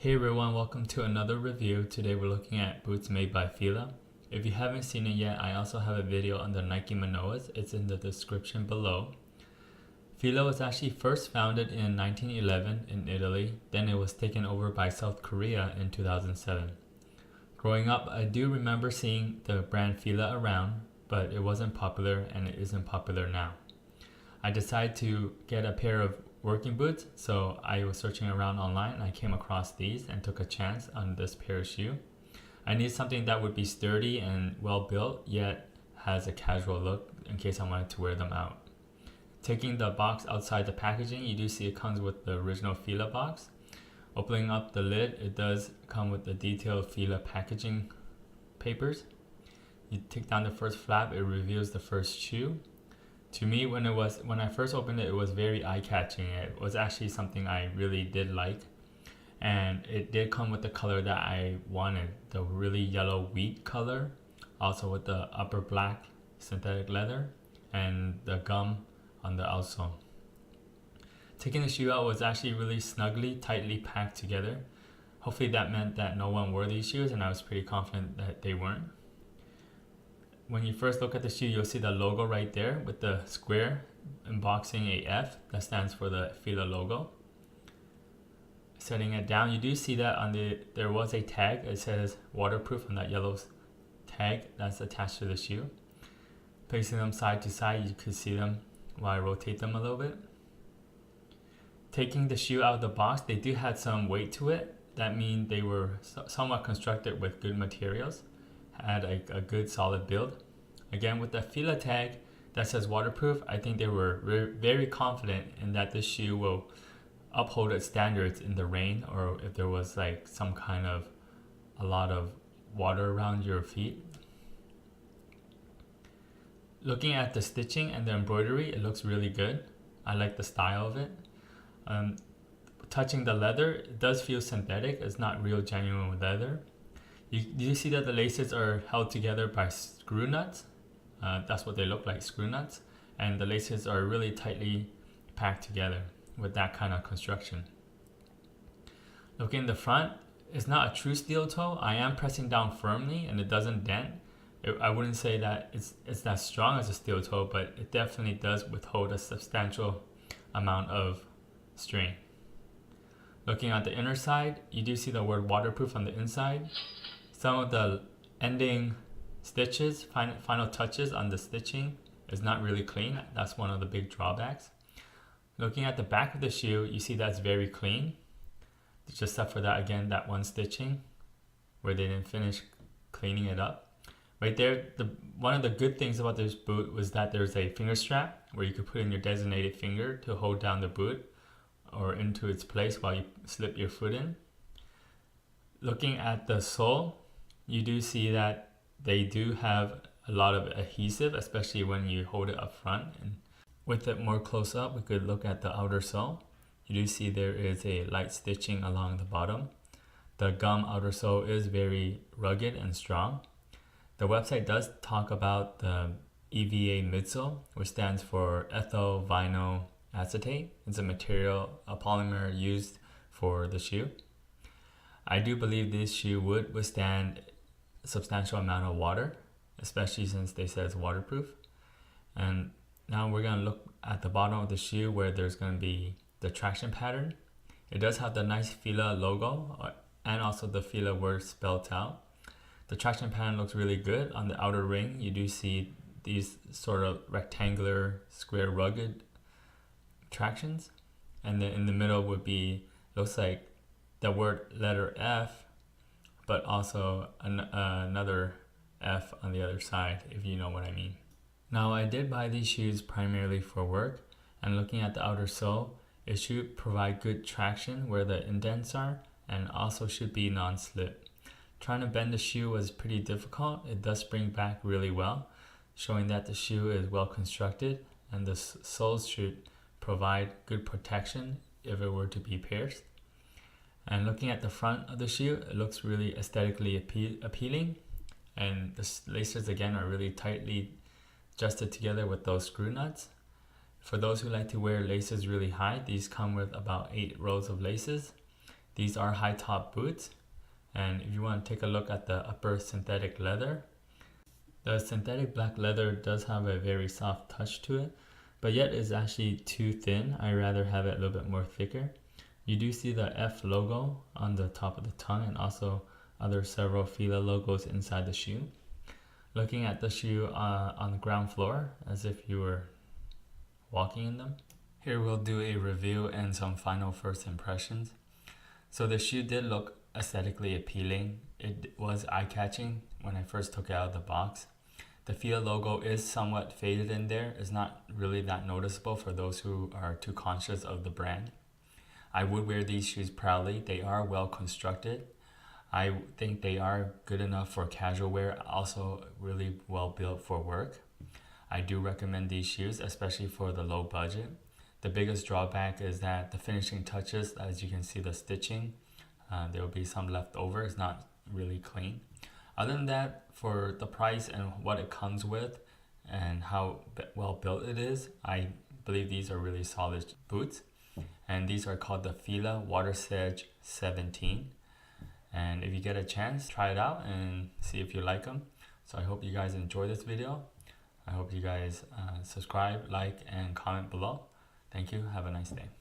Hey everyone, welcome to another review. Today we're looking at boots made by Fila. If you haven't seen it yet, I also have a video on the Nike Manoas. It's in the description below. Fila was actually first founded in 1911 in Italy, then it was taken over by South Korea in 2007. Growing up, I do remember seeing the brand Fila around, but it wasn't popular and it isn't popular now. I decided to get a pair of working boots, so I was searching around online and I came across these and took a chance on this pair of shoe. I needed something that would be sturdy and well built, yet has a casual look in case I wanted to wear them out. Taking the box outside the packaging, you do see it comes with the original Fila box. Opening up the lid, it does come with the detailed Fila packaging papers. You take down the first flap, it reveals the first shoe. To me, when I first opened it, it was very eye-catching. It was actually something I really did like, and it did come with the color that I wanted, the really yellow wheat color, also with the upper black synthetic leather and the gum on the outsole. Taking the shoe out was actually really snugly, tightly packed together. Hopefully that meant that no one wore these shoes, and I was pretty confident that they weren't. When you first look at the shoe, you'll see the logo right there with the square embossing a F that stands for the Fila logo. Setting it down, you do see that there was a tag. It says waterproof on that yellow tag that's attached to the shoe. Placing them side to side, you can see them while I rotate them a little bit. Taking the shoe out of the box, they do have some weight to it. That means they were somewhat constructed with good materials. Had a good solid build. Again, with the Fila tag that says waterproof, I think they were very confident in that this shoe will uphold its standards in the rain, or if there was like some kind of a lot of water around your feet. Looking at the stitching and the embroidery, it looks really good. I like the style of it. Touching the leather, it does feel synthetic. It's not real genuine leather. You see that the laces are held together by screw nuts. That's what they look like, screw nuts. And the laces are really tightly packed together with that kind of construction. Looking in the front, it's not a true steel toe. I am pressing down firmly and it doesn't dent. I wouldn't say that it's that strong as a steel toe, but it definitely does withhold a substantial amount of strain. Looking at the inner side, you do see the word waterproof on the inside. Some of the ending stitches, final touches on the stitching is not really clean. That's one of the big drawbacks. Looking at the back of the shoe, you see that's very clean. Just except for that, again, that one stitching where they didn't finish cleaning it up. Right there, one of the good things about this boot was that there's a finger strap where you could put in your designated finger to hold down the boot or into its place while you slip your foot in. Looking at the sole, you do see that they do have a lot of adhesive, especially when you hold it up front. And with it more close up, we could look at the outer sole. You do see there is a light stitching along the bottom. The gum outer sole is very rugged and strong. The website does talk about the EVA midsole, which stands for ethyl vinyl acetate. It's a material, a polymer used for the shoe. I do believe this shoe would withstand a substantial amount of water, especially since they say it's waterproof. And now we're going to look at the bottom of the shoe where there's going to be the traction pattern. It does have the nice Fila logo and also the Fila word spelled out. The traction pattern looks really good. On the outer ring, you do see these sort of rectangular, square, rugged tractions. And then in the middle would be, looks like the word letter F, but also another F on the other side, if you know what I mean. Now, I did buy these shoes primarily for work, and looking at the outer sole, it should provide good traction where the indents are, and also should be non-slip. Trying to bend the shoe was pretty difficult. It does spring back really well, showing that the shoe is well constructed, and the soles should provide good protection if it were to be pierced. And looking at the front of the shoe, it looks really aesthetically appealing. And the laces again are really tightly adjusted together with those screw nuts. For those who like to wear laces really high, these come with about 8 rows of laces. These are high top boots, and if you want to take a look at the upper synthetic leather, the synthetic black leather does have a very soft touch to it, but yet is actually too thin. I rather have it a little bit more thicker. You do see the F logo on the top of the tongue, and also other several Fila logos inside the shoe. Looking at the shoe on the ground floor as if you were walking in them. Here we'll do a review and some final first impressions. So the shoe did look aesthetically appealing. It was eye-catching when I first took it out of the box. The Fila logo is somewhat faded in there. It's not really that noticeable for those who are too conscious of the brand. I would wear these shoes proudly. They are well constructed. I think they are good enough for casual wear, also really well built for work. I do recommend these shoes, especially for the low budget. The biggest drawback is that the finishing touches, as you can see the stitching, there will be some left over. It's not really clean. Other than that, for the price and what it comes with and how well built it is, I believe these are really solid boots. And these are called the Fila Watersedge 17. And if you get a chance, try it out and see if you like them. So I hope you guys enjoy this video. I hope you guys subscribe, like, and comment below. Thank you. Have a nice day.